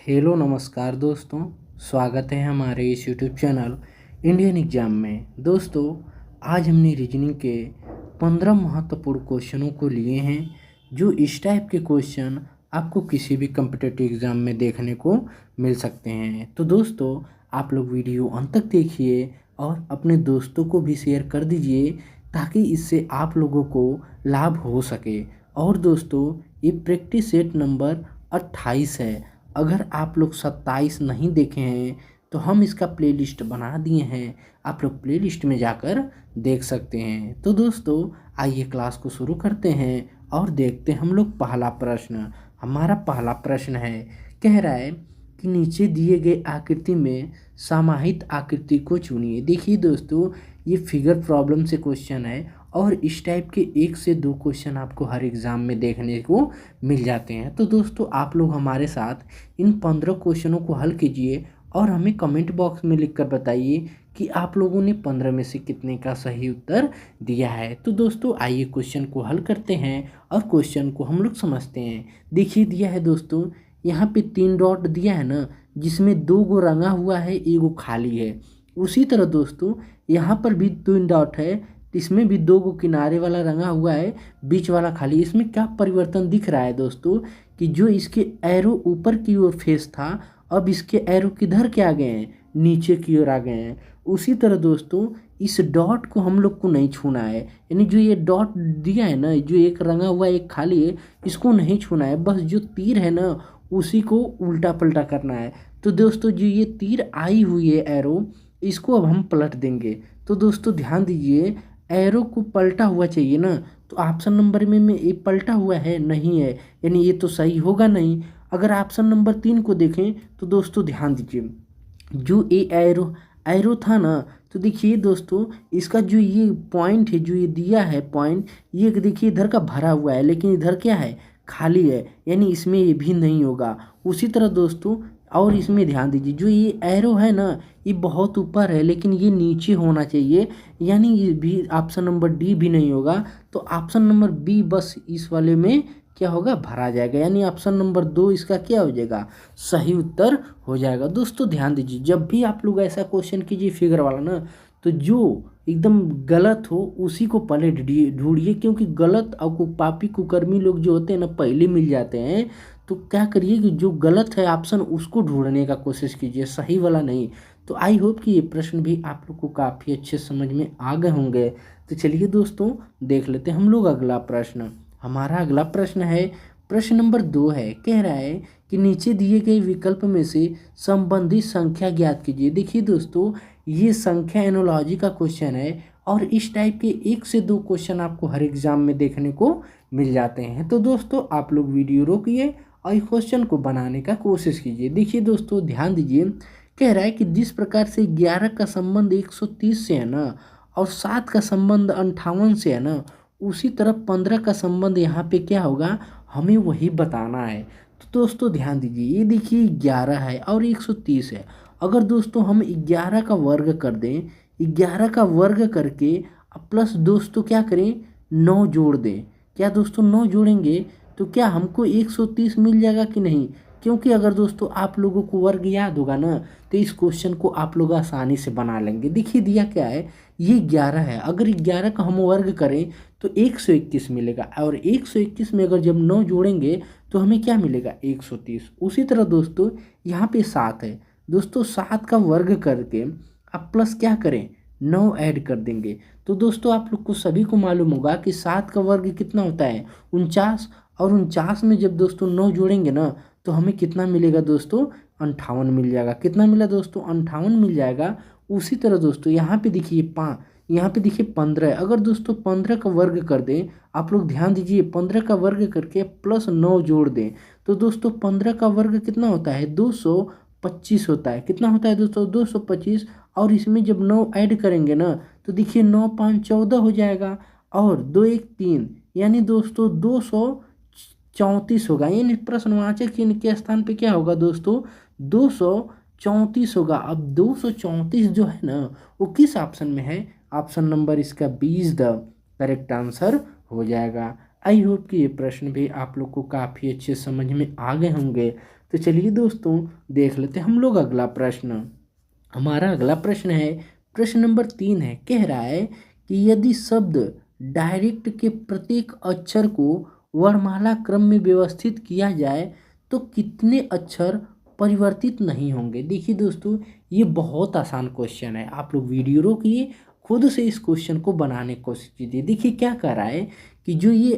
Hello नमस्कार दोस्तों। स्वागत है हमारे इस यूट्यूब चैनल इंडियन एग्जाम में। दोस्तों, आज हमने रीजनिंग के 15 महत्वपूर्ण क्वेश्चनों को लिए हैं, जो इस टाइप के क्वेश्चन आपको किसी भी कम्पिटिटिव एग्ज़ाम में देखने को मिल सकते हैं। तो दोस्तों, आप लोग वीडियो अंत तक देखिए और अपने दोस्तों को भी शेयर कर दीजिए, ताकि इससे आप लोगों को लाभ हो सके। और दोस्तों, ये प्रैक्टिस सेट नंबर 28 है। अगर आप लोग 27 नहीं देखे हैं तो हम इसका प्लेलिस्ट बना दिए हैं, आप लोग प्लेलिस्ट में जाकर देख सकते हैं। तो दोस्तों, आइए क्लास को शुरू करते हैं और देखते हैं हम लोग पहला प्रश्न। हमारा पहला प्रश्न है, कह रहा है कि नीचे दिए गए आकृति में समाहित आकृति को चुनिए। देखिए दोस्तों, ये फिगर प्रॉब्लम से क्वेश्चन है और इस टाइप के 1 से 2 क्वेश्चन आपको हर एग्ज़ाम में देखने को मिल जाते हैं। तो दोस्तों, आप लोग हमारे साथ इन 15 क्वेश्चनों को हल कीजिए और हमें कमेंट बॉक्स में लिखकर बताइए कि आप लोगों ने 15 में से कितने का सही उत्तर दिया है। तो दोस्तों, आइए क्वेश्चन को हल करते हैं और क्वेश्चन को हम लोग समझते हैं। देखिए दिया है दोस्तों, यहाँ पे 3 डॉट दिया है ना, जिसमें 2 गो रंगा हुआ है, 1 गो खाली है। उसी तरह दोस्तों, यहाँ पर भी 3 डॉट है, इसमें भी 2 गो किनारे वाला रंगा हुआ है, बीच वाला खाली। इसमें क्या परिवर्तन दिख रहा है दोस्तों, कि जो इसके एरो ऊपर की ओर फेस था, अब इसके एरो किधर के आ गए हैं, नीचे की ओर आ गए हैं। उसी तरह दोस्तों, इस डॉट को हम लोग को नहीं छूना है, यानी जो ये डॉट दिया है ना, जो एक रंगा हुआ एक खाली है, इसको नहीं छूना है। बस जो तीर है ना, उसी को उल्टा पलटा करना है। तो दोस्तों, जो ये तीर आई हुई है एरो, इसको अब हम पलट देंगे। तो दोस्तों ध्यान दीजिए, एरो को पलटा हुआ चाहिए ना, तो ऑप्शन नंबर में ये पलटा हुआ है, नहीं है, यानी ये तो सही होगा नहीं। अगर ऑप्शन नंबर 3 को देखें तो दोस्तों ध्यान दीजिए, जो ये एरो एरो था ना, तो देखिए दोस्तों, इसका जो ये पॉइंट है, जो ये दिया है पॉइंट, ये देखिए इधर का भरा हुआ है, लेकिन इधर क्या है, खाली है, यानी इसमें ये भी नहीं होगा। उसी तरह दोस्तों, और इसमें ध्यान दीजिए, जो ये एरो है ना, ये बहुत ऊपर है, लेकिन ये नीचे होना चाहिए, यानी ये भी ऑप्शन नंबर डी भी नहीं होगा। तो ऑप्शन नंबर बी बस इस वाले में क्या होगा, भरा जाएगा, यानी ऑप्शन नंबर 2 इसका क्या हो जाएगा, सही उत्तर हो जाएगा। दोस्तों ध्यान दीजिए, जब भी आप लोग ऐसा क्वेश्चन कीजिए फिगर वाला ना, तो जो एकदम गलत हो उसी को पहले ढूंढिए, क्योंकि गलत और पापी कुकर्मी लोग जो होते हैं ना, पहले मिल जाते हैं। तो क्या करिए कि जो गलत है ऑप्शन, उसको ढूंढने का कोशिश कीजिए, सही वाला नहीं। तो आई होप कि ये प्रश्न भी आप लोग को काफ़ी अच्छे समझ में आ गए होंगे। तो चलिए दोस्तों, देख लेते हैं हम लोग अगला प्रश्न। हमारा अगला प्रश्न है, प्रश्न नंबर 2 है, कह रहा है कि नीचे दिए गए विकल्प में से संबंधित संख्या ज्ञात कीजिए। देखिए दोस्तों, ये संख्या एनोलॉजी का क्वेश्चन है और इस टाइप के 1 से 2 क्वेश्चन आपको हर एग्जाम में देखने को मिल जाते हैं। तो दोस्तों, आप लोग वीडियो रोकिए और इस क्वेश्चन को बनाने का कोशिश कीजिए। देखिए दोस्तों, ध्यान दीजिए, कह रहा है कि जिस प्रकार से 11 का संबंध 130 से है ना, और 7 का संबंध 58 से है ना, उसी तरह 15 का संबंध यहाँ पे क्या होगा, हमें वही बताना है। तो दोस्तों ध्यान दीजिए, ये देखिए 11 है और 130 है। अगर दोस्तों हम 11 का वर्ग कर दें, 11 का वर्ग करके अब प्लस दोस्तों क्या करें, 9 जोड़ दें। क्या दोस्तों 9 जोड़ेंगे तो क्या हमको 130 मिल जाएगा कि नहीं? क्योंकि अगर दोस्तों आप लोगों को वर्ग याद होगा ना, तो इस क्वेश्चन को आप लोग आसानी से बना लेंगे। देखिए दिया क्या है, ये 11 है, अगर 11 का हम वर्ग करें तो 121 मिलेगा, और 121 में अगर जब 9 जोड़ेंगे तो हमें क्या मिलेगा, 130। उसी तरह दोस्तों यहाँ पे 7 है, दोस्तों 7 का वर्ग करके आप प्लस क्या करें, 9 ऐड कर देंगे। तो दोस्तों आप लोग को सभी को मालूम होगा कि 7 का वर्ग कितना होता है, 49, और 49 में जब दोस्तों 9 जोड़ेंगे ना, तो हमें कितना मिलेगा दोस्तों, 58 मिल जाएगा। कितना मिला दोस्तों, 58 मिल जाएगा। उसी तरह दोस्तों यहाँ पे देखिए यहाँ पे देखिए 15 है, अगर दोस्तों 15 का वर्ग कर दें, आप लोग ध्यान दीजिए, 15 का वर्ग करके प्लस 9 जोड़ दें, तो दोस्तों 15 का वर्ग कितना होता है, 225 होता है। कितना होता है दोस्तों, 225, और इसमें जब 9 ऐड करेंगे ना, तो देखिए 9 5 14 हो जाएगा, और 2 1 3, यानी दोस्तों 234 होगा। यानी प्रश्नवाचक चिन्ह के स्थान पे क्या होगा दोस्तों, 234 होगा। अब 234 जो है ना, वो किस ऑप्शन में है, ऑप्शन नंबर इसका 20 द करेक्ट आंसर हो जाएगा। आई होप कि ये प्रश्न भी आप लोग को काफ़ी अच्छे समझ में आ गए होंगे। तो चलिए दोस्तों देख लेते हैं हम लोग अगला प्रश्न। हमारा अगला प्रश्न है, प्रश्न नंबर 3 है, कह रहा है कि यदि शब्द डायरेक्ट के प्रत्येक अक्षर को वर्णमाला क्रम में व्यवस्थित किया जाए तो कितने अक्षर परिवर्तित नहीं होंगे। देखिए दोस्तों ये बहुत आसान क्वेश्चन है, आप लोग वीडियो रोकिए, खुद से इस क्वेश्चन को बनाने की कोशिश कीजिए। देखिए क्या कर रहा है कि जो ये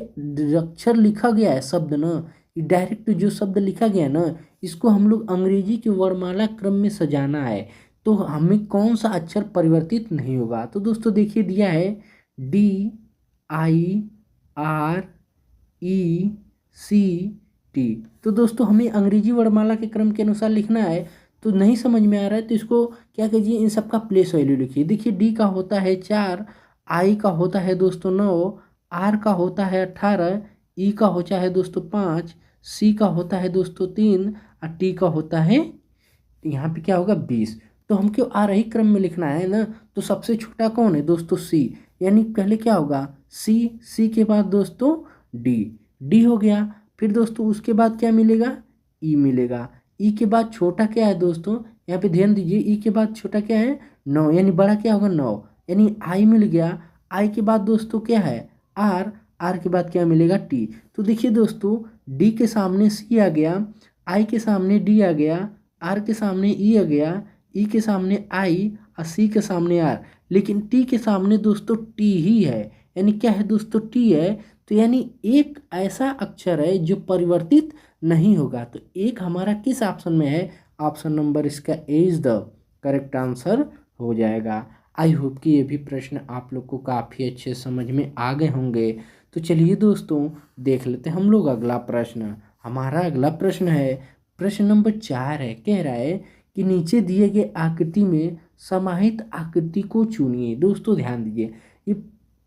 अक्षर लिखा गया है शब्द ना, ये डायरेक्ट जो शब्द लिखा गया है ना, इसको हम लोग अंग्रेजी के वर्णमाला क्रम में सजाना है, तो हमें कौन सा अक्षर परिवर्तित नहीं होगा। तो दोस्तों देखिए दिया है DIRECT। तो दोस्तों हमें अंग्रेजी वर्णमाला के क्रम के अनुसार लिखना है, तो नहीं समझ में आ रहा है तो इसको क्या कीजिए, इन सब का प्लेस वैल्यू लिखिए। देखिए डी का होता है 4, आई का होता है दोस्तों 9, आर का होता है 18, ई का होता है दोस्तों 5, सी का होता है दोस्तों 3 और टी का होता है, यहाँ पे क्या होगा 20। तो हमको आरोही क्रम में लिखना है ना, तो सबसे छोटा कौन है दोस्तों सी, यानी पहले क्या होगा सी के बाद दोस्तों डी हो गया। फिर दोस्तों उसके बाद क्या मिलेगा, ई मिलेगा। ई के बाद छोटा क्या है दोस्तों, यहाँ पे ध्यान दीजिए, ई के बाद छोटा क्या है 9, यानी बड़ा क्या होगा 9, यानी आई मिल गया। आई के बाद दोस्तों क्या है आर के बाद क्या मिलेगा टी। तो देखिए दोस्तों डी के सामने सी आ गया, आई के सामने डी आ गया, आर के सामने ई आ गया, ई के सामने आई और सी के सामने आर, लेकिन टी के सामने दोस्तों टी ही है, यानी क्या है दोस्तों टी है। तो यानी एक ऐसा अक्षर है जो परिवर्तित नहीं होगा। तो एक हमारा किस ऑप्शन में है, ऑप्शन नंबर इसका ए इज द करेक्ट आंसर हो जाएगा। आई होप कि ये भी प्रश्न आप लोग को काफ़ी अच्छे समझ में आ गए होंगे। तो चलिए दोस्तों देख लेते हैं हम लोग अगला प्रश्न। हमारा अगला प्रश्न है, प्रश्न नंबर 4 है, कह रहा है कि नीचे दिए गए आकृति में समाहित आकृति को चुनिए। दोस्तों ध्यान दीजिए ये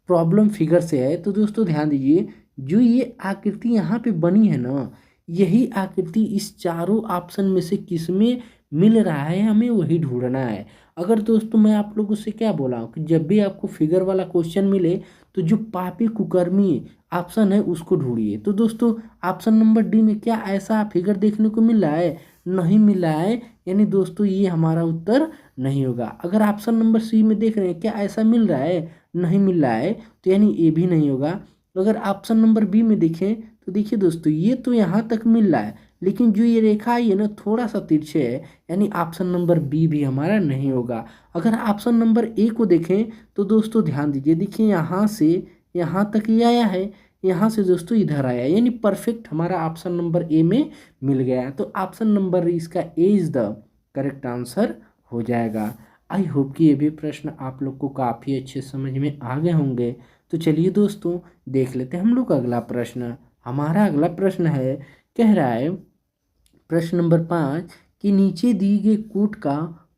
प्रॉब्लम फिगर से है, तो दोस्तों ध्यान दीजिए जो ये आकृति यहाँ पे बनी है ना, यही आकृति इस चारों ऑप्शन में से किस में मिल रहा है हमें वही ढूंढना है। अगर दोस्तों मैं आप लोगों से क्या बोला हूँ कि जब भी आपको फिगर वाला क्वेश्चन मिले तो जो पापी कुकर्मी ऑप्शन है उसको ढूंढिए। तो दोस्तों ऑप्शन नंबर डी में क्या ऐसा फिगर देखने को मिल रहा है, नहीं मिल रहा है, यानी दोस्तों ये हमारा उत्तर नहीं होगा। अगर ऑप्शन नंबर सी में देख रहे हैं क्या ऐसा मिल रहा है, नहीं मिल रहा है, तो यानी ये भी नहीं होगा। अगर ऑप्शन नंबर बी में देखें तो देखिए दोस्तों ये तो यहाँ तक मिल रहा है, लेकिन जो ये रेखा है ना थोड़ा सा तिरछे है, यानी ऑप्शन नंबर बी भी हमारा नहीं होगा। अगर ऑप्शन नंबर ए को देखें तो दोस्तों ध्यान दीजिए, देखिए यहाँ से यहाँ तक ये आया है, यहाँ से दोस्तों इधर आया, यानी परफेक्ट हमारा ऑप्शन नंबर ए में मिल गया। तो ऑप्शन नंबर इसका ए इज द करेक्ट आंसर हो जाएगा। आई होप कि ये भी प्रश्न आप लोग को काफ़ी अच्छे समझ में आ गए होंगे। तो चलिए दोस्तों देख लेते हैं हम लोग अगला प्रश्न। हमारा अगला प्रश्न है, कह रहा है प्रश्न नंबर 5 कि नीचे दी गई कूट का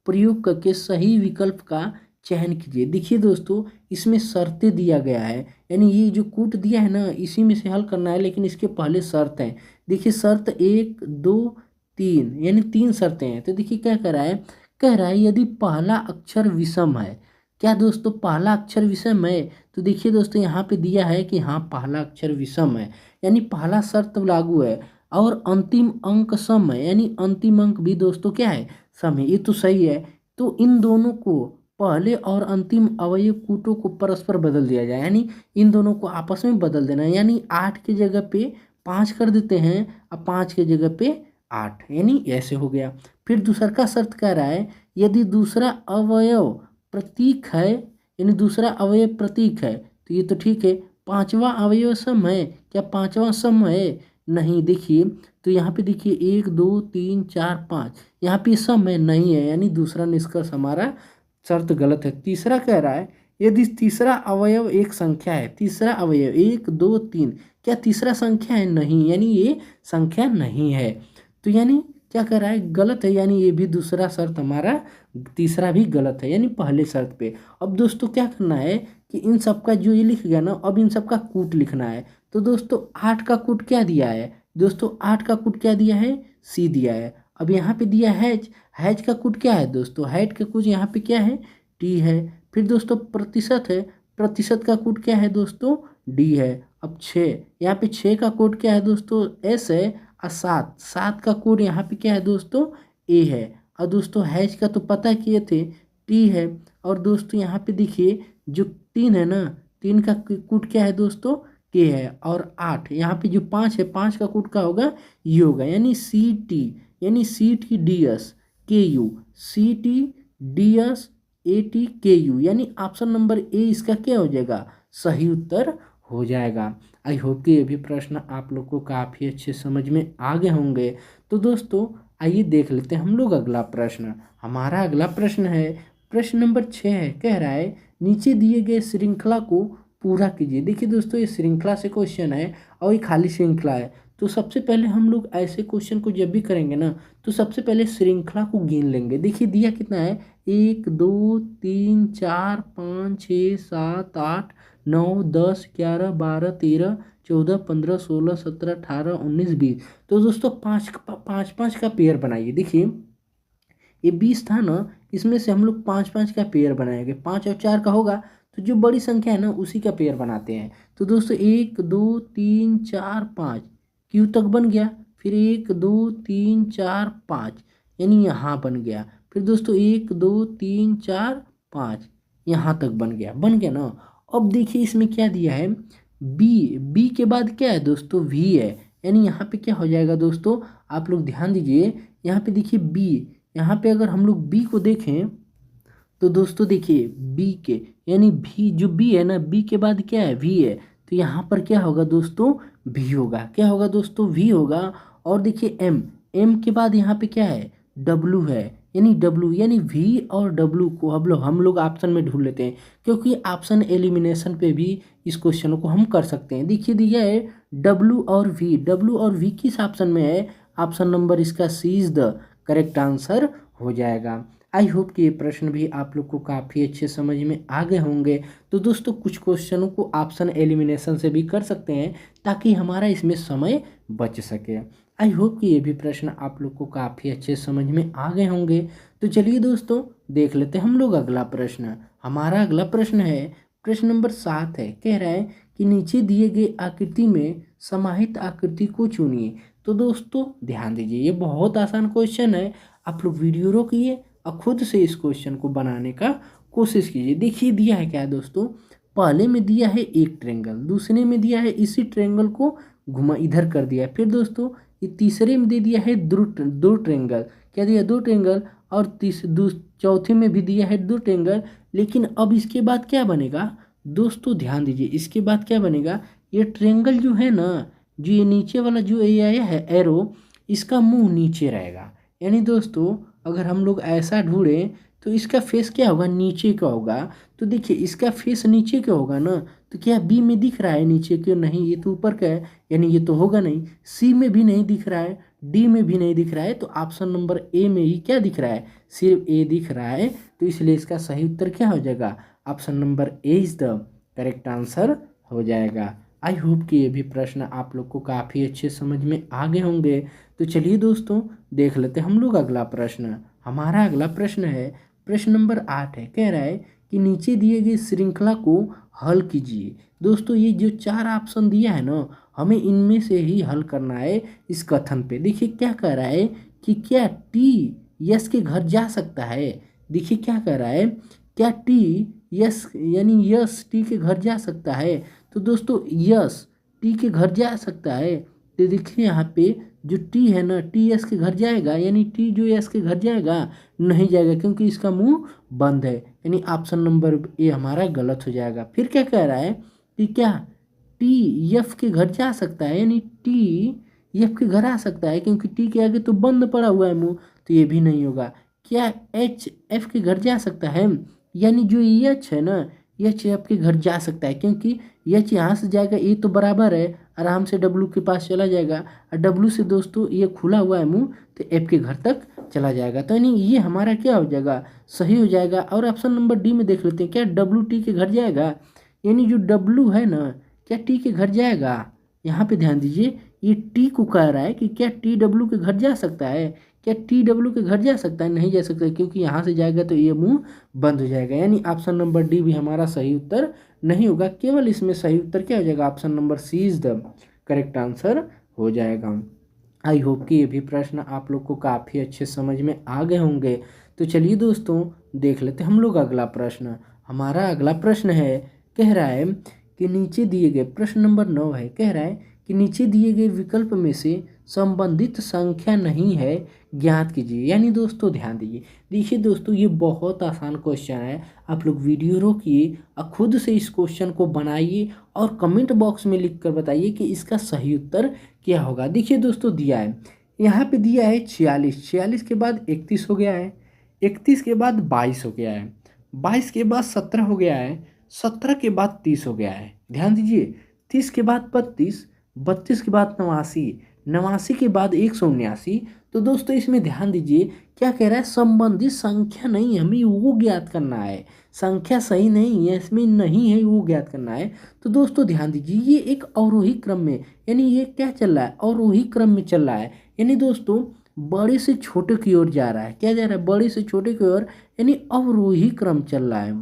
प्रयोग करके सही विकल्प का चयन कीजिए। देखिए दोस्तों इसमें शर्तें दिया गया है, यानी ये जो कूट दिया है ना इसी में से हल करना है, लेकिन इसके पहले शर्त है। देखिए शर्त 1 2 3 यानी 3 शर्तें हैं। तो देखिए क्या कह रहा है, कह रहा है यदि पहला अक्षर विषम है, क्या दोस्तों पहला अक्षर विषम है, तो देखिए दोस्तों यहाँ पे दिया है कि हाँ पहला अक्षर विषम है, यानी पहला शर्त लागू है, और अंतिम अंक सम है, यानी अंतिम अंक भी दोस्तों क्या है सम है, ये तो सही है। तो इन दोनों को पहले और अंतिम अवयव कूटों को परस्पर बदल दिया जाए, यानी इन दोनों को आपस में बदल देना है, यानी 8 की जगह पे 5 कर देते हैं और 5 की जगह पे 8, यानी ऐसे हो गया। फिर दूसरा का शर्त कह रहा है यदि दूसरा अवयव प्रतीक है, यानी दूसरा अवयव प्रतीक है, तो ये तो ठीक है। पांचवा अवयव सम है, क्या पांचवा सम है, नहीं। देखिए तो यहाँ पे देखिए 1 2 3 4 5, यहाँ पे सम है, नहीं है, यानी दूसरा निष्कर्ष हमारा शर्त गलत है। तीसरा कह रहा है यदि तीसरा अवयव एक संख्या है, तीसरा अवयव 1 2 3, क्या तीसरा संख्या है, नहीं, यानी ये संख्या नहीं है। तो यानी क्या कर रहा है गलत है, यानी ये भी दूसरा शर्त हमारा तीसरा भी गलत है, यानी पहले शर्त पे। अब दोस्तों क्या करना है कि इन सब का जो ये लिख गया ना, अब इन सब का कूट लिखना है। तो दोस्तों 8 का कूट क्या दिया है, दोस्तों 8 का कूट क्या दिया है, सी दिया है। अब यहाँ पे दिया हैज, हैज का कूट क्या है दोस्तों, हैज का कूट यहाँ पे क्या है, टी है। फिर दोस्तों प्रतिशत है, प्रतिशत का कूट क्या है दोस्तों, डी है। अब 6, यहाँ पे 6 का कोड क्या है दोस्तों, एस है, और 7, 7 का कोड यहाँ पे क्या है दोस्तों, ए है। और दोस्तों हैश का तो पता किए थे, टी है। और दोस्तों यहाँ पे देखिए जो 3 है ना, 3 का कोड क्या है दोस्तों, के है। और 8 यहाँ पे जो 5 है, 5 का कोड का होगा ये होगा, यानी सी टी, यानी C T D S K U, C T D S A T K U, यानी ऑप्शन नंबर ए इसका क्या हो जाएगा, सही उत्तर हो जाएगा। आई होप कि ये भी प्रश्न आप लोग को काफ़ी अच्छे समझ में आ गए होंगे। तो दोस्तों आइए देख लेते हैं हम लोग अगला प्रश्न। हमारा अगला प्रश्न है, प्रश्न नंबर 6 है, कह रहा है नीचे दिए गए श्रृंखला को पूरा कीजिए। देखिए दोस्तों ये श्रृंखला से क्वेश्चन है और ये खाली श्रृंखला है। तो सबसे पहले हम लोग ऐसे क्वेश्चन को जब भी करेंगे ना, तो सबसे पहले श्रृंखला को गिन लेंगे। देखिए दिया कितना है, 1 2 3 4 5 6 7 8 9 10 11 12 13 14 15 16 17 18 19 20। तो दोस्तों पाँच पाँच पाँच का पेयर बनाइए। देखिए ये 20 था ना, इसमें से हम लोग 5 5 का पेयर बनाएंगे। 5 और 4 का होगा, तो जो बड़ी संख्या है ना उसी का पेयर बनाते हैं। तो दोस्तों 1 2 3 4 5 क्यू तक बन गया। फिर 1 2 3 4 5 यानी यहाँ बन गया। फिर दोस्तों 1 2 3 4 5 यहाँ तक बन गया ना। अब देखिए इसमें क्या दिया है, बी के बाद क्या है दोस्तों, वी है। यानी यहाँ पे क्या हो जाएगा दोस्तों, आप लोग ध्यान दीजिए, यहाँ पे देखिए बी, यहाँ पे अगर हम लोग बी को देखें तो दोस्तों देखिए बी के, यानी भी जो बी है ना, बी के बाद क्या है, वी है। तो यहाँ पर क्या होगा दोस्तों, वी होगा। क्या होगा दोस्तों, वी होगा। और देखिए एम के बाद यहाँ पे क्या है, डब्लू है। यानी डब्लू, यानी वी और डब्लू को हम लोग ऑप्शन में ढूंढ लेते हैं, क्योंकि ऑप्शन एलिमिनेशन पे भी इस क्वेश्चन को हम कर सकते हैं। देखिए दिया है डब्लू और वी किस ऑप्शन में है, ऑप्शन नंबर इसका सी इज द करेक्ट आंसर हो जाएगा। आई होप कि ये प्रश्न भी आप लोग को काफ़ी अच्छे समझ में आ गए होंगे। तो दोस्तों कुछ क्वेश्चनों को ऑप्शन एलिमिनेशन से भी कर सकते हैं, ताकि हमारा इसमें समय बच सके। आई होप कि ये भी प्रश्न आप लोग को काफ़ी अच्छे समझ में आ गए होंगे। तो चलिए दोस्तों देख लेते हैं हम लोग अगला प्रश्न। हमारा अगला प्रश्न है, प्रश्न नंबर 7 है, कह रहा है कि नीचे दिए गए आकृति में समाहित आकृति को चुनिए। तो दोस्तों ध्यान दीजिए, ये बहुत आसान क्वेश्चन है। आप लोग वीडियो रोकिए और खुद से इस क्वेश्चन को बनाने का कोशिश कीजिए। देखिए दिया है क्या है दोस्तों, पहले में दिया है एक ट्रेंगल, दूसरे में दिया है इसी ट्रेंगल को घुमा इधर कर दिया है। फिर दोस्तों ये तीसरे में दे दिया है दो ट्रेंगल, क्या दिया, दो ट्रेंगल। और चौथे में भी दिया है 2 ट्रेंगल। लेकिन अब इसके बाद क्या बनेगा दोस्तों, ध्यान दीजिए, इसके बाद क्या बनेगा, ये ट्रेंगल जो है ना, जो ये नीचे वाला जो ये आया है एरो, इसका मुंह नीचे रहेगा। यानी दोस्तों अगर हम लोग ऐसा ढूंढें तो इसका फेस क्या होगा, नीचे का होगा। तो देखिए इसका फेस नीचे का होगा ना, तो क्या बी में दिख रहा है नीचे क्यों, नहीं, ये तो ऊपर का है, यानी ये तो होगा नहीं। सी में भी नहीं दिख रहा है, डी में भी नहीं दिख रहा है, तो ऑप्शन नंबर ए में ही क्या दिख रहा है, सिर्फ ए दिख रहा है। तो इसलिए इसका सही उत्तर क्या हो जाएगा, option number A is the correct answer हो जाएगा। आई होप कि ये भी प्रश्न आप लोग को काफ़ी अच्छे समझ में आ गए होंगे। तो चलिए दोस्तों देख लेते हैं हम लोग अगला प्रश्न। हमारा अगला प्रश्न है, प्रश्न नंबर 8 है, कह रहा है कि नीचे दिए गए श्रृंखला को हल कीजिए। दोस्तों ये जो 4 ऑप्शन दिया है ना, हमें इनमें से ही हल करना है इस कथन पे। देखिए क्या कह रहा है कि क्या टी यस के घर जा सकता है। देखिए क्या कह रहा है, क्या टी यस, यानी यस टी के घर जा सकता है। तो दोस्तों यस टी के घर जा सकता है। तो देखिए यहाँ पे जो टी है ना, टी एस के घर जाएगा, यानी टी जो एस के घर जाएगा, नहीं जाएगा, क्योंकि इसका मुंह बंद है। यानी ऑप्शन नंबर ए हमारा गलत हो जाएगा। फिर क्या कह रहा है कि क्या टी एफ के घर जा सकता है, यानी टी एफ के घर आ सकता है, क्योंकि टी के आगे तो बंद पड़ा हुआ है मुंह, तो ये भी नहीं होगा। क्या एच एफ के घर जा सकता है, यानी जो एच है ना, एच एफ के घर जा सकता है, क्योंकि एच यहाँ से जाएगा, ये तो बराबर है, आराम से डब्लू के पास चला जाएगा, और डब्लू से दोस्तों ये खुला हुआ है मुंह, तो एफ के घर तक चला जाएगा। तो यानी ये हमारा क्या हो जाएगा, सही हो जाएगा। और ऑप्शन नंबर डी में देख लेते हैं, क्या डब्लू टी के घर जाएगा, यानी जो डब्लू है ना, क्या टी के घर जाएगा। यहाँ पे ध्यान दीजिए, ये टी को कह रहा है कि क्या टी डब्लू के घर जा सकता है, क्या टी डब्लू के घर जा सकता है, नहीं जा सकता, क्योंकि यहाँ से जाएगा तो ये मुंह बंद हो जाएगा। यानी ऑप्शन नंबर डी भी हमारा सही उत्तर नहीं होगा। केवल इसमें सही उत्तर क्या हो जाएगा, option number C is the correct answer हो जाएगा। आई होप कि ये भी प्रश्न आप लोग को काफ़ी अच्छे समझ में आ गए होंगे। तो चलिए दोस्तों देख लेते हैं हम लोग अगला प्रश्न। हमारा अगला प्रश्न है, कह रहा है कि नीचे दिए गए, प्रश्न नंबर 9 है, कह रहा है कि नीचे दिए गए विकल्प में से संबंधित संख्या नहीं है, ज्ञात कीजिए। यानी दोस्तों ध्यान दीजिए, देखिए दोस्तों ये बहुत आसान क्वेश्चन है। आप लोग वीडियो रोकिए और खुद से इस क्वेश्चन को बनाइए और कमेंट बॉक्स में लिख कर बताइए कि इसका सही उत्तर क्या होगा। देखिए दोस्तों दिया है, यहाँ पे दिया है 46, 46 के बाद 31 हो गया है, 31 के बाद 22 हो गया है, 22 के बाद 17 हो गया है, 17 के बाद 30 हो गया है। ध्यान दीजिए, 30 के बाद 32, 32 के बाद 89, 89 के बाद 179। तो दोस्तों इसमें ध्यान दीजिए क्या कह रहा है, संबंधित संख्या नहीं है, हमें वो ज्ञात करना है। संख्या सही नहीं है, इसमें नहीं है, वो ज्ञात करना है। तो दोस्तों ध्यान दीजिए ये एक अवरोही क्रम में, यानी ये क्या चल रहा है, अवरोही क्रम में चल रहा है। यानी दोस्तों बड़े से छोटे की ओर जा रहा है। क्या जा रहा है, बड़े से छोटे की ओर, यानी अवरोही क्रम चल रहा है।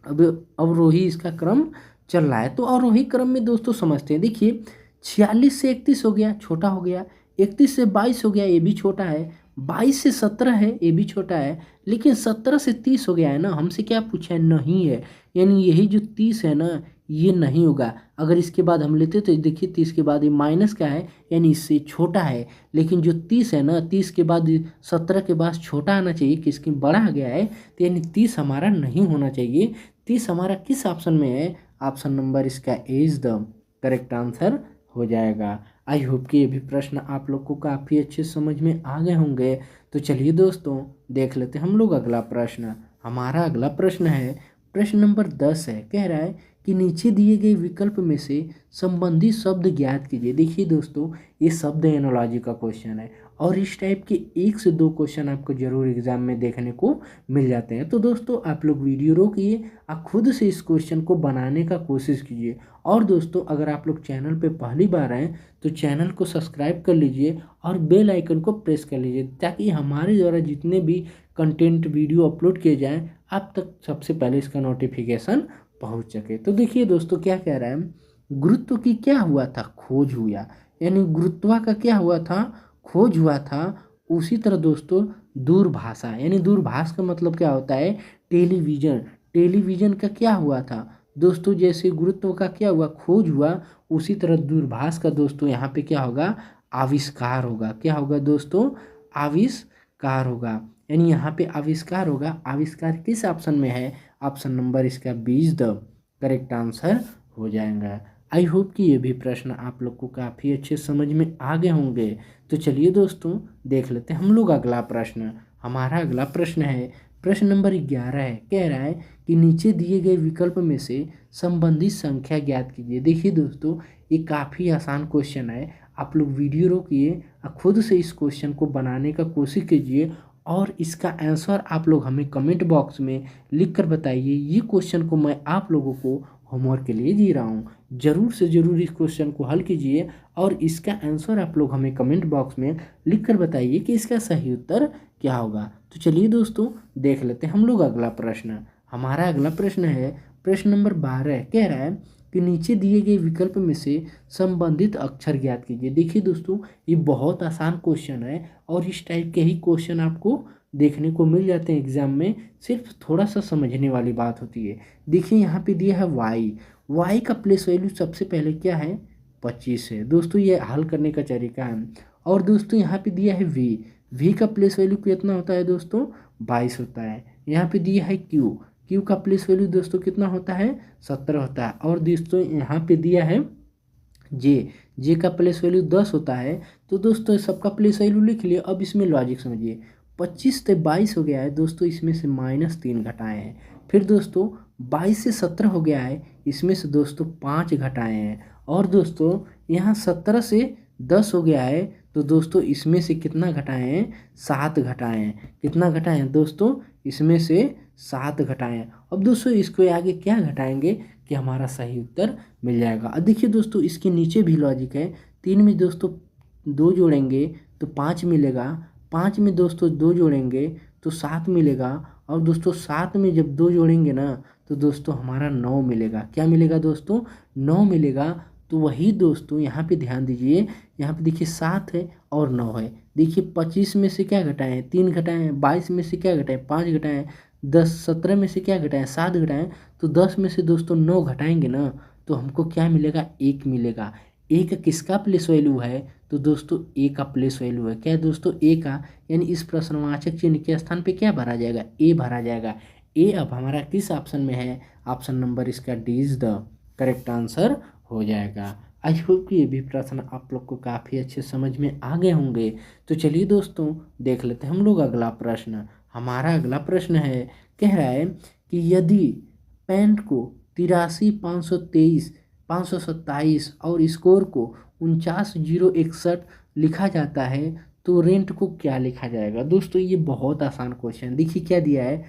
अब अवरोही इसका क्रम चल रहा है। तो अवरोही क्रम में दोस्तों समझते हैं, देखिए 46 से 31 हो गया, छोटा हो गया, 31 से 22 हो गया, ये भी छोटा है, 22 से 17 है, ये भी छोटा है, लेकिन 17 से 30 हो गया है ना, हमसे क्या पूछा है, नहीं है। यानी यही जो 30 है ना, ये नहीं होगा। अगर इसके बाद हम लेते तो देखिए 30 के बाद ये माइनस का है, यानी इससे छोटा है। लेकिन जो 30 है ना, 30 के बाद 17 के बाद छोटा आना चाहिए, किसके बड़ा आ गया है, तो यानी 30 हमारा नहीं होना चाहिए। 30 हमारा किस ऑप्शन में है, ऑप्शन नंबर इसका ए इज द करेक्ट आंसर हो जाएगा। आई होप कि ये भी प्रश्न आप लोग को काफ़ी अच्छे समझ में आ गए होंगे। तो चलिए दोस्तों देख लेते हैं हम लोग अगला प्रश्न। हमारा अगला प्रश्न है, प्रश्न नंबर 10 है, कह रहा है कि नीचे दिए गए विकल्प में से संबंधित शब्द ज्ञात कीजिए। देखिए दोस्तों ये शब्द एनोलॉजी का क्वेश्चन है और इस टाइप के 1 से 2 क्वेश्चन आपको जरूर एग्जाम में देखने को मिल जाते हैं। तो दोस्तों आप लोग वीडियो रोकिए, आप खुद से इस क्वेश्चन को बनाने का कोशिश कीजिए। और दोस्तों अगर आप लोग चैनल पे पहली बार आए तो चैनल को सब्सक्राइब कर लीजिए और बेल आइकन को प्रेस कर लीजिए, ताकि हमारे द्वारा जितने भी कंटेंट वीडियो अपलोड किए जाएँ आप तक सबसे पहले इसका नोटिफिकेशन पहुंच सके। तो देखिए दोस्तों क्या कह रहा है, गुरुत्व की क्या हुआ था, खोज हुआ। यानी गुरुत्वा का क्या हुआ था, खोज हुआ था। उसी तरह दोस्तों दूरभाषा, यानी दूरभाष का मतलब क्या होता है, टेलीविज़न। टेलीविज़न का क्या हुआ था दोस्तों, जैसे गुरुत्व का क्या हुआ, खोज हुआ, उसी तरह दूरभाष का दोस्तों यहाँ पे क्या होगा, आविष्कार होगा। क्या होगा दोस्तों, आविष्कार होगा। यानी यहाँ पे आविष्कार होगा। आविष्कार किस ऑप्शन में है, ऑप्शन नंबर इसका B is the correct answer हो जाएगा। आई होप कि ये भी प्रश्न आप लोग को काफ़ी अच्छे समझ में आ गए होंगे। तो चलिए दोस्तों देख लेते हैं हम लोग अगला प्रश्न। हमारा अगला प्रश्न है, प्रश्न नंबर 11 है, कह रहा है कि नीचे दिए गए विकल्प में से संबंधित संख्या ज्ञात कीजिए। देखिए दोस्तों ये काफ़ी आसान क्वेश्चन है। आप लोग वीडियो रोकिए और खुद से इस क्वेश्चन को बनाने का कोशिश कीजिए और इसका आंसर आप लोग हमें कमेंट बॉक्स में लिख कर बताइए। ये क्वेश्चन को मैं आप लोगों को होमवर्क के लिए दे रहा हूँ, ज़रूर से ज़रूर इस क्वेश्चन को हल कीजिए और इसका आंसर आप लोग हमें कमेंट बॉक्स में लिख कर बताइए कि इसका सही उत्तर क्या होगा। तो चलिए दोस्तों देख लेते हैं हम लोग अगला प्रश्न। हमारा अगला प्रश्न है, प्रश्न नंबर 12 कह रहा है कि नीचे दिए गए विकल्प में से संबंधित अक्षर ज्ञात कीजिए। देखिए दोस्तों ये बहुत आसान क्वेश्चन है और इस टाइप के ही क्वेश्चन आपको देखने को मिल जाते हैं एग्जाम में, सिर्फ थोड़ा सा समझने वाली बात होती है। देखिए यहाँ पे दिया है वाई का प्लेस वैल्यू सबसे पहले क्या है, 25 है दोस्तों, ये हल करने का तरीका है। और दोस्तों यहाँ पे दिया है वी का प्लेस वैल्यू कितना होता है दोस्तों, 22 होता है। यहाँ पे दिया है क्यू का प्लेस वैल्यू दोस्तों कितना होता है, 17 होता है। और दोस्तों यहाँ पे दिया है जे का प्लेस वैल्यू 10 होता है। तो दोस्तों सबका प्लेस वैल्यू लिख लिए। अब इसमें लॉजिक समझिए, 25 से 22 हो गया है दोस्तों, इसमें से -3 घटाए हैं। फिर दोस्तों 22 से 17 हो गया है, इसमें से दोस्तों 5 घटाए हैं। और दोस्तों यहाँ 17 से 10 हो गया है, तो दोस्तों इसमें से कितना घटाए हैं, 7 घटाए हैं। कितना घटाए हैं दोस्तों, इसमें से 7 घटाए हैं। अब दोस्तों इसको आगे क्या घटाएंगे कि हमारा सही उत्तर मिल जाएगा। अब देखिए दोस्तों इसके नीचे भी लॉजिक है, 3 में दोस्तों 2 जोड़ेंगे तो 5 मिलेगा, 5 में दोस्तों 2 जोड़ेंगे तो 7 मिलेगा। और दोस्तों 7 में जब 2 जोड़ेंगे ना तो दोस्तों हमारा 9 मिलेगा। क्या मिलेगा दोस्तों, 9 मिलेगा। तो वही दोस्तों यहाँ पे ध्यान दीजिए, यहाँ पे देखिए 7 है और 9 है। देखिए 25 में से क्या घटाएं, 3 घटाएं, 22 में से क्या घटाएं, 5 घटाएं, 17 में से क्या घटाएं, 7 घटाएं, तो 10 में से दोस्तों 9 घटाएंगे ना, तो हमको क्या मिलेगा, 1 मिलेगा। ए का किसका प्लेस वैल्यू है, तो दोस्तों ए का प्लेस वैल्यू है क्या दोस्तों, ए का, यानी इस प्रश्नवाचक चिन्ह के स्थान पे क्या भरा जाएगा, ए भरा जाएगा। ए अब हमारा किस ऑप्शन में है, ऑप्शन नंबर इसका D is the correct answer हो जाएगा। आई होप कि ये भी प्रश्न आप लोग को काफ़ी अच्छे समझ में आ गए होंगे। तो चलिए दोस्तों देख लेते हैं हम लोग अगला प्रश्न। हमारा अगला प्रश्न है, कह रहा है कि यदि पैंट को 83 523 527 और स्कोर को 49 061 लिखा जाता है तो रेंट को क्या लिखा जाएगा। दोस्तों ये बहुत आसान क्वेश्चन, देखिए क्या दिया है,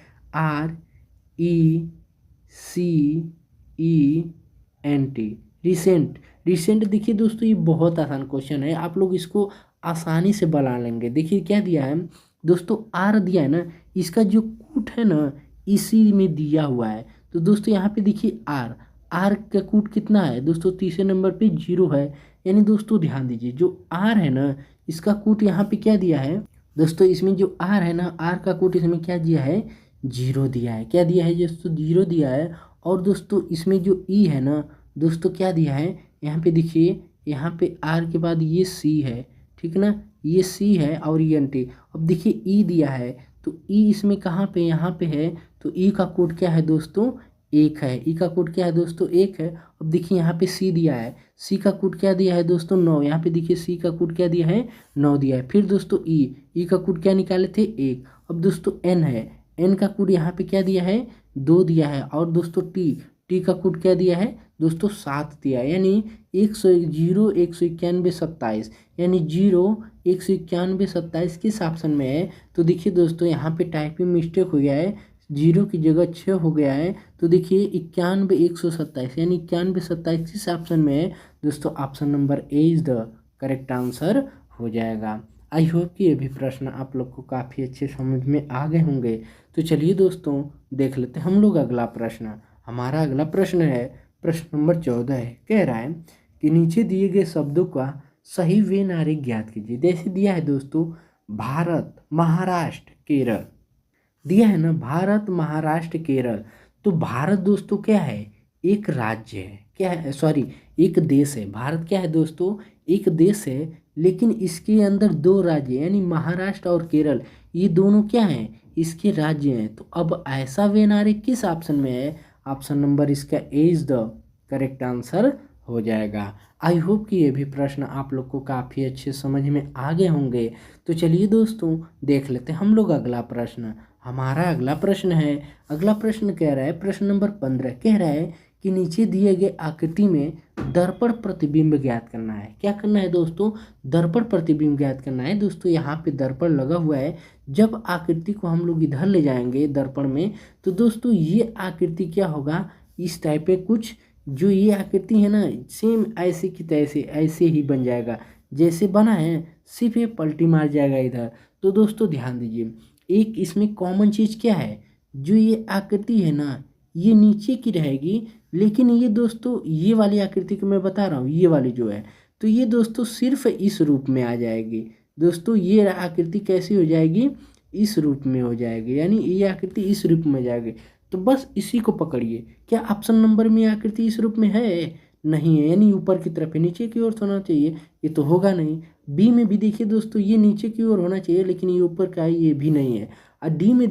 RECENT, रिसेंट। रिसेंट देखिए दोस्तों ये बहुत आसान क्वेश्चन है, आप लोग इसको आसानी से बना लेंगे। देखिए क्या दिया है दोस्तों, आर दिया है ना, इसका जो कूट है ना इसी में दिया हुआ है। तो दोस्तों यहाँ पे देखिए आर, आर का कूट कितना है दोस्तों, तीसरे नंबर पे 0 है। यानी दोस्तों ध्यान दीजिए, जो आर है ना इसका कूट यहाँ पे क्या दिया है दोस्तों, इसमें जो आर है ना, आर का कूट इसमें क्या दिया है, 0 दिया है। क्या दिया है दोस्तों, 0 दिया है। और दोस्तों इसमें जो ई है ना दोस्तों क्या दिया है, यहाँ पे देखिए, यहाँ पे आर के बाद ये सी है, ठीक ना, ये सी है और ये एन टी। अब देखिए ई दिया है, तो ई इसमें कहाँ पे, यहाँ पे है, तो ई का कोड क्या है दोस्तों, 1 है। ई का कोड क्या है दोस्तों, 1 है। अब देखिए यहाँ पे सी दिया है, सी का कोड क्या दिया है दोस्तों, 9। यहाँ पे देखिए सी का कोड क्या दिया है, 9 दिया है। फिर दोस्तों ई का कोड क्या निकाले थे, 1। अब दोस्तों एन है, एन का कोड यहाँ पे क्या दिया है, 2 दिया है। और दोस्तों टी का कोड क्या दिया है दोस्तों, 7 दिया है। यानी 191 27, यानी 191 27 किस ऑप्शन में है। तो देखिए दोस्तों यहाँ पे टाइपिंग मिस्टेक हो गया है, 0 की जगह 6 हो गया है। तो देखिए 91 127, यानी 91 27 किस ऑप्शन में है दोस्तों, option number A is the correct answer हो जाएगा। आई होप कि ये भी प्रश्न आप लोग को काफ़ी अच्छे समझ में आ गए होंगे। तो चलिए दोस्तों देख लेते हैं हम लोग अगला प्रश्न। हमारा अगला प्रश्न है, प्रश्न नंबर 14 है, कह रहा है कि नीचे दिए गए शब्दों का सही वे नारे ज्ञात कीजिए। जैसे दिया है दोस्तों भारत, महाराष्ट्र, केरल, दिया है ना भारत, महाराष्ट्र, केरल। तो भारत दोस्तों क्या है, एक राज्य है, क्या है, सॉरी एक देश है। भारत क्या है दोस्तों, एक देश है, लेकिन इसके अंदर 2 राज्य यानी महाराष्ट्र और केरल, ये दोनों क्या हैं, इसके राज्य हैं। तो अब ऐसा वे नारे किस ऑप्शन में है, ऑप्शन नंबर इसका ए इज द करेक्ट आंसर हो जाएगा। आई होप कि ये भी प्रश्न आप लोग को काफ़ी अच्छे समझ में आ गए होंगे। तो चलिए दोस्तों देख लेते हैं हम लोग अगला प्रश्न। हमारा अगला प्रश्न है, अगला प्रश्न कह रहा है, प्रश्न नंबर 15 कह रहा है कि नीचे दिए गए आकृति में दर्पण प्रतिबिंब ज्ञात करना है। क्या करना है दोस्तों, दर्पण प्रतिबिंब ज्ञात करना है। दोस्तों यहाँ पे दर्पण लगा हुआ है, जब आकृति को हम लोग इधर ले जाएंगे दर्पण में, तो दोस्तों ये आकृति क्या होगा, इस टाइप पे कुछ, जो ये आकृति है ना सेम ऐसे की तैसे ऐसे ही बन जाएगा जैसे बना है, सिर्फ ये पलटी मार जाएगा इधर। तो दोस्तों ध्यान दीजिए, एक इसमें कॉमन चीज़ क्या है, जो ये आकृति है ना ये नीचे की रहेगी, लेकिन ये दोस्तों ये वाली आकृति को मैं बता रहा हूँ, ये वाली जो है, तो ये दोस्तों सिर्फ इस रूप में आ जाएगी। दोस्तों ये आकृति कैसी हो जाएगी, इस रूप में हो जाएगी, यानी ये आकृति इस रूप में जाएगी। तो बस इसी को पकड़िए। क्या ऑप्शन नंबर में आकृति इस रूप में है, नहीं है, यानी ऊपर की तरफ है, नीचे की ओर होना चाहिए, ये तो होगा नहीं। बी में भी देखिए दोस्तों ये नीचे की ओर होना चाहिए, लेकिन ये ऊपर का है, ये भी नहीं है। और डी में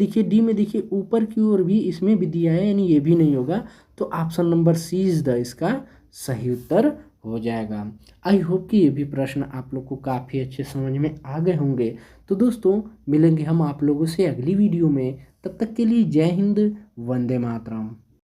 देखिए ऊपर की ओर भी इसमें भी दिया है, यानी ये भी नहीं होगा। तो option number C is the इसका सही उत्तर हो जाएगा। आई होप कि ये भी प्रश्न आप लोग को काफ़ी अच्छे समझ में आ गए होंगे। तो दोस्तों मिलेंगे हम आप लोगों से अगली वीडियो में, तब तक के लिए जय हिंद, वंदे मातरम।